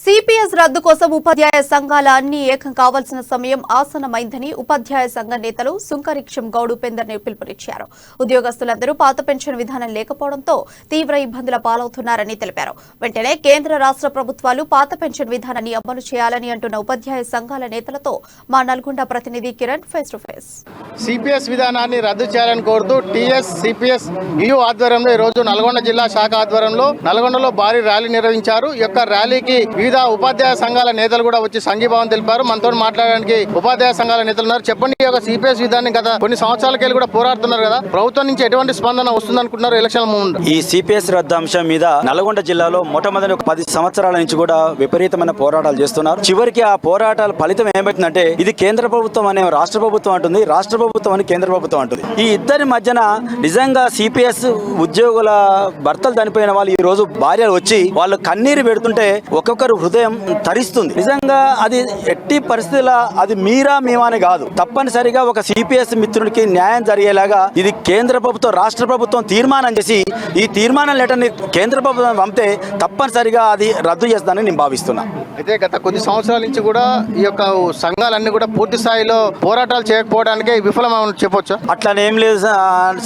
CPS రద్దు కోసం ఉపాధ్యాయ సంఘాల అన్ని ఏకం కావాల్సిన సమయం ఆసన్నమైందని ఉపాధ్యాయ సంఘ నేతలు సుంకరిక్షం గౌడ్ ఉపేందర్ పిలుపునిచ్చారు. ఉద్యోగస్తులందరూ పాత పెన్షన్ విధానం లేకపోవడంతో తీవ్ర ఇబ్బందుల పాలవుతున్నారని తెలిపారు. వెంటనే కేంద్ర రాష్ట్ర ప్రభుత్వాలు పాత పెన్షన్ విధానాన్ని అమలు చేయాలని అంటున్న ఉపాధ్యాయ సంఘాల నేతలతో మా నల్గొండ ప్రతినిధి Kiran face to face. CPS విధానాన్ని రద్దు చేయాలని కోరుతూ టీఎస్ సిపిఎస్ యు ఆధ్వర్యంలో ఈ రోజు నల్గొండ జిల్లా శాఖ ఆధ్వర్యంలో నల్గొండలో భారీ ర్యాలీ నిర్వహించారు. ఈ యొక్క ర్యాలీకి వివిధ ఉపాధ్యాయ సంఘాల నేతలు కూడా వచ్చి సంఘీభావం తెలిపారు. మనతో మాట్లాడడానికి ఉపాధ్యాయ సంఘాల నేతలు ఉన్నారు. చెప్పండి, ఈ యొక్క సిపిఎస్ విధానం గత కొన్ని సంవత్సరాలకెళ్ళి కూడా పోరాడుతున్నారు కదా, ప్రభుత్వం నుంచి ఎటువంటి స్పందన వస్తుంది అనుకుంటున్నారు ఎలక్షన్ ముందు? ఈ సిపిఎస్ రద్దు అంశం మీద నల్గొండ జిల్లాలో మొట్టమొదటి 10 సంవత్సరాల నుంచి కూడా విపరీతమైన పోరాటాలు చేస్తున్నారు. చివరికి ఆ పోరాటాల ఫలితం ఏమైతుందంటే ఇది కేంద్ర ప్రభుత్వం అనే రాష్ట్ర ప్రభుత్వం అంటుంది, రాష్ట్ర ప్రభుత్వం అని కేంద్ర ప్రభుత్వం అంటుంది. ఈ ఇద్దరి మధ్యన నిజంగా సిపిఎస్ ఉద్యోగుల భర్తలు చనిపోయిన వాళ్ళు ఈ రోజు భార్యలు వచ్చి వాళ్ళు కన్నీరు పెడుతుంటే ఒక్కొక్కరు హృదయం తరిస్తుంది. నిజంగా అది ఎట్టి పరిస్థితుల అది మీరా మేమానే కాదు, తప్పనిసరిగా ఒక సిపిఎస్ మిత్రుడికి న్యాయం జరిగేలాగా ఇది కేంద్ర ప్రభుత్వం రాష్ట్ర ప్రభుత్వం తీర్మానం చేసి ఈ తీర్మానం లెటర్ని కేంద్ర ప్రభుత్వం పంపితే తప్పనిసరిగా అది రద్దు చేస్తుందని నేను భావిస్తున్నా. అయితే గత కొద్ది సంవత్సరాల నుంచి కూడా ఈ యొక్క సంఘాలన్నీ కూడా పూర్తి స్థాయిలో పోరాటాలు చేయకపోవడానికే విఫలమని చెప్పొచ్చు. అట్లనేం లేదు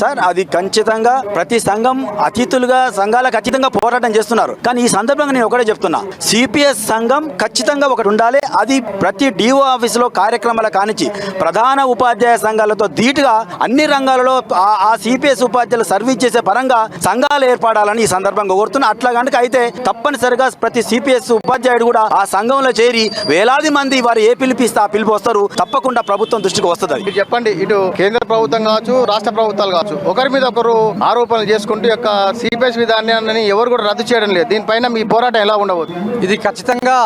సార్, అది ఖచ్చితంగా ప్రతి సంఘం అతిథులుగా సంఘాలకు ఖచ్చితంగా పోరాటం చేస్తున్నారు. కానీ ఈ సందర్భంగా నేను ఒకటే చెప్తున్నా, సిపిఎస్ సంఘం ఖచ్చితంగా ఒకటి ఉండాలి. అది ప్రతి డిఓ ఆఫీసులో కార్యక్రమాల కానించి ప్రధాన ఉపాధ్యాయ సంఘాలతో ధీటుగా అన్ని రంగాలలో ఆ సిపిఎస్ ఉపాధ్యాయులు సర్వీస్ చేసే పరంగా సంఘాలు ఏర్పడాలని ఈ సందర్భంగా కోరుతున్నా. అట్లా కనుక అయితే తప్పనిసరిగా ప్రతి సిపిఎస్ ఉపాధ్యాయుడు కూడా ఆ సంఘంలో చేరి వేలాది మంది వారు ఏ పిలిపిస్తే ఆ పిలుపు వస్తారు, తప్పకుండా ప్రభుత్వం దృష్టికి వస్తుంది. చెప్పండి, ఇటు కేంద్ర ప్రభుత్వం కావచ్చు, రాష్ట్ర ప్రభుత్వాలు కావచ్చు, ఒకరి మీద ఒకరు ఆరోపణలు చేసుకుంటూ యొక్క సిపిఎస్ విధానాన్ని ఎవరు కూడా రద్దు చేయడం లేదు. దీనిపైన మీ పోరాటం ఎలా ఉండవచ్చు? ఇది ఖచ్చితంగా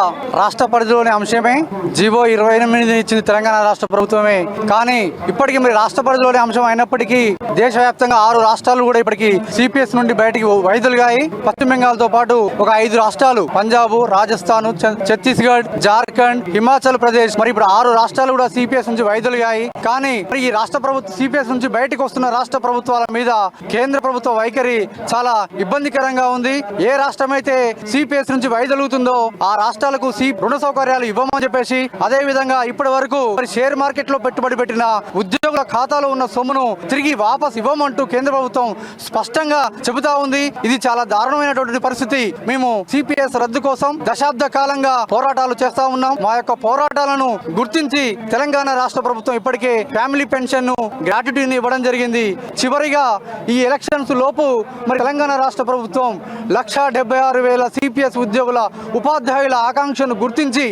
రాష్ట్ర పరిధిలోని అంశమే. జీవో 28 ఇచ్చింది తెలంగాణ రాష్ట్ర ప్రభుత్వమే. కానీ ఇప్పటికీ మరి రాష్ట్ర పరిధిలోని అంశం అయినప్పటికీ దేశవ్యాప్తంగా 6 రాష్ట్రాలు కూడా ఇప్పటికీ సిపిఎస్ నుండి బయటికి వైదొలిగాయి. పశ్చిమ బెంగాల్ తో పాటు ఒక 5 రాష్ట్రాలు పంజాబ్, రాజస్థాన్, ఛత్తీస్గఢ్, జార్ఖండ్, హిమాచల్ ప్రదేశ్, మరి ఇప్పుడు 6 రాష్ట్రాలు కూడా సిపిఎస్ నుంచి వైదొలిగాయి. కానీ ఈ రాష్ట్ర ప్రభుత్వం సిపిఎస్ నుంచి బయటకు వస్తున్న రాష్ట్ర ప్రభుత్వాల మీద కేంద్ర ప్రభుత్వ వైఖరి చాలా ఇబ్బందికరంగా ఉంది. ఏ రాష్ట్రం అయితే సిపిఎస్ నుంచి వైదొలుగుతుందో ఆ రాష్ట్రాలకు రుణ సౌకర్యాలు ఇవ్వమని చెప్పేసి, అదే విధంగా ఇప్పటి వరకు షేర్ మార్కెట్ లో పెట్టుబడి పెట్టిన ఉద్యోగుల ఖాతాలో ఉన్న సొమ్మును తిరిగి వాపస్ ఇవ్వమంటూ కేంద్ర ప్రభుత్వం స్పష్టంగా చెబుతా ఉంది. ఇది చాలా దారుణమైనటువంటి పరిస్థితి. మేము సిపిఎస్ రద్దు కోసం దశాబ్ద కాలంగా పోరాటాలు చేస్తా ఉన్నాం. మా యొక్క పోరాటాలను గుర్తించి తెలంగాణ రాష్ట్ర ప్రభుత్వం ఇప్పటికే ఫ్యామిలీ పెన్షన్ ను గ్రాట్యుటీని ఇవ్వడం జరిగింది. చివరిగా ఈ ఎలక్షన్స్ లోపు మరి తెలంగాణ రాష్ట్ర ప్రభుత్వం 176,000 సిపిఎస్ ఉద్యోగుల ఉపాధ్యాయుల ఆకాంక్షను గుర్తించి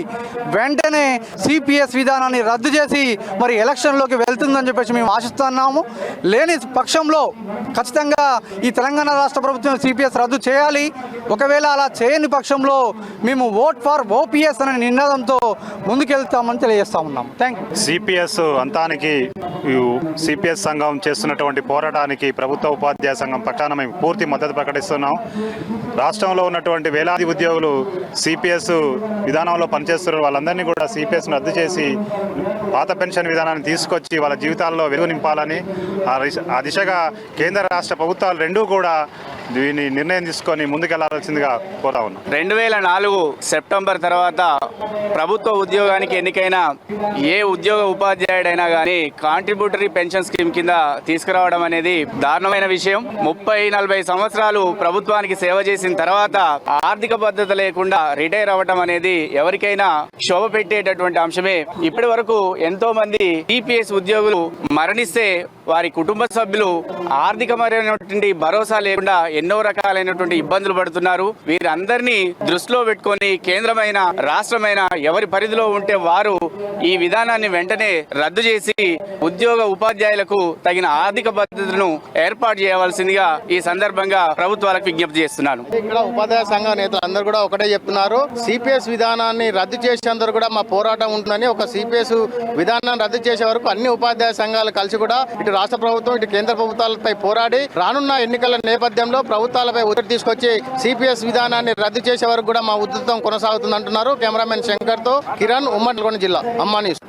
వెంటనే సిపిఎస్ విధానాన్ని రద్దు చేసి మరి ఎలక్షన్లోకి వెళ్తుందని చెప్పేసి మేము ఆశిస్తున్నాము. లేని పక్షంలో ఖచ్చితంగా ఈ తెలంగాణ రాష్ట్ర ప్రభుత్వం సిపిఎస్ రద్దు చేయాలి. ఒకవేళ అలా చేయని పక్షంలో మేము ఓట్ ఫర్ ఓపీఎస్ అనే నినాదంతో ముందుకెళ్తామని తెలియజేస్తా ఉన్నాం. Thank you. సిపిఎస్ అంతానికి సిపిఎస్ సంఘం చేస్తున్నటువంటి పోరాటానికి ప్రభుత్వ ఉపాధ్యాయ సంఘం పక్షాన మేము పూర్తి మద్దతు ప్రకటిస్తున్నాం. రాష్ట్రంలో ఉన్నటువంటి వేలాది ఉద్యోగులు సిపిఎస్ విధానంలో పనిచేస్తున్నారు. వాళ్ళందరినీ కూడా సిపిఎస్ రద్దు చేసి పాత పెన్షన్ విధానాన్ని తీసుకొచ్చి వాళ్ళ జీవితాల్లో వెలుగు నింపాలని ఆ దిశగా కేంద్ర రాష్ట్ర ప్రభుత్వాలు రెండూ కూడా దీన్ని నిర్ణయం తీసుకొని ముందుకెళ్లాల్సిందిగా కోరుతా ఉన్నాం. 2004 సెప్టెంబర్ తర్వాత ప్రభుత్వ ఉద్యోగానికి ఎన్నికైన ఏ ఉద్యోగ ఉపాధ్యాయుడైనా కానీ కాంట్రిబ్యూటరీ పెన్షన్ స్కీమ్ కింద తీసుకురావడం అనేది దారుణమైన విషయం. 30-40 సంవత్సరాలు ప్రభుత్వానికి సేవ చేసిన తర్వాత ఆర్థిక భద్రత లేకుండా రిటైర్ అవ్వడం అనేది ఎవరికైనా శోభ పెట్టేటటువంటి అంశమే. ఇప్పటి వరకు ఎంతో మంది టీపీఎస్ ఉద్యోగులు మరణిస్తే వారి కుటుంబ సభ్యులు ఆర్థికమైనటువంటి భరోసా లేకుండా ఎన్నో రకాలైనటువంటి ఇబ్బందులు పడుతున్నారు. వీరందరినీ దృష్టిలో పెట్టుకొని కేంద్రమైన రాష్ట్రమైన ఎవరి పరిధిలో ఉంటే వారు ఈ విధానాన్ని వెంటనే రద్దు చేసి ఉద్యోగ ఉపాధ్యాయులకు తగిన ఆర్థిక భద్రతను ఏర్పాటు చేయవలసిందిగా ఈ సందర్భంగా ప్రభుత్వాలకు విజ్ఞప్తి చేస్తున్నాను. ఇక్కడ ఉపాధ్యాయ సంఘ నేతలు అందరూ కూడా ఒకటే చెప్తున్నారు, సిపిఎస్ విధానాన్ని రద్దు చేసేందుకు కూడా మా పోరాటం ఉంటుందని. ఒక సిపిఎస్ విధానాన్ని రద్దు చేసే వరకు అన్ని ఉపాధ్యాయ సంఘాలు కలిసి కూడా ఇటు రాష్ట్ర ప్రభుత్వం ఇటు కేంద్ర ప్రభుత్వాలపై పోరాడి రానున్న ఎన్నికల నేపథ్యంలో ప్రభుత్వాలపై ఒత్తిడి తీసుకొచ్చి సిపిఎస్ విధానాన్ని రద్దు చేసే వరకు కూడా మా ఉధృతం కొనసాగుతుందంటున్నారు. కెమెరామెన్ శంకర్ తో కిరణ్, ఉమ్మడి నల్గొండ జిల్లా, అమ్మా న్యూస్.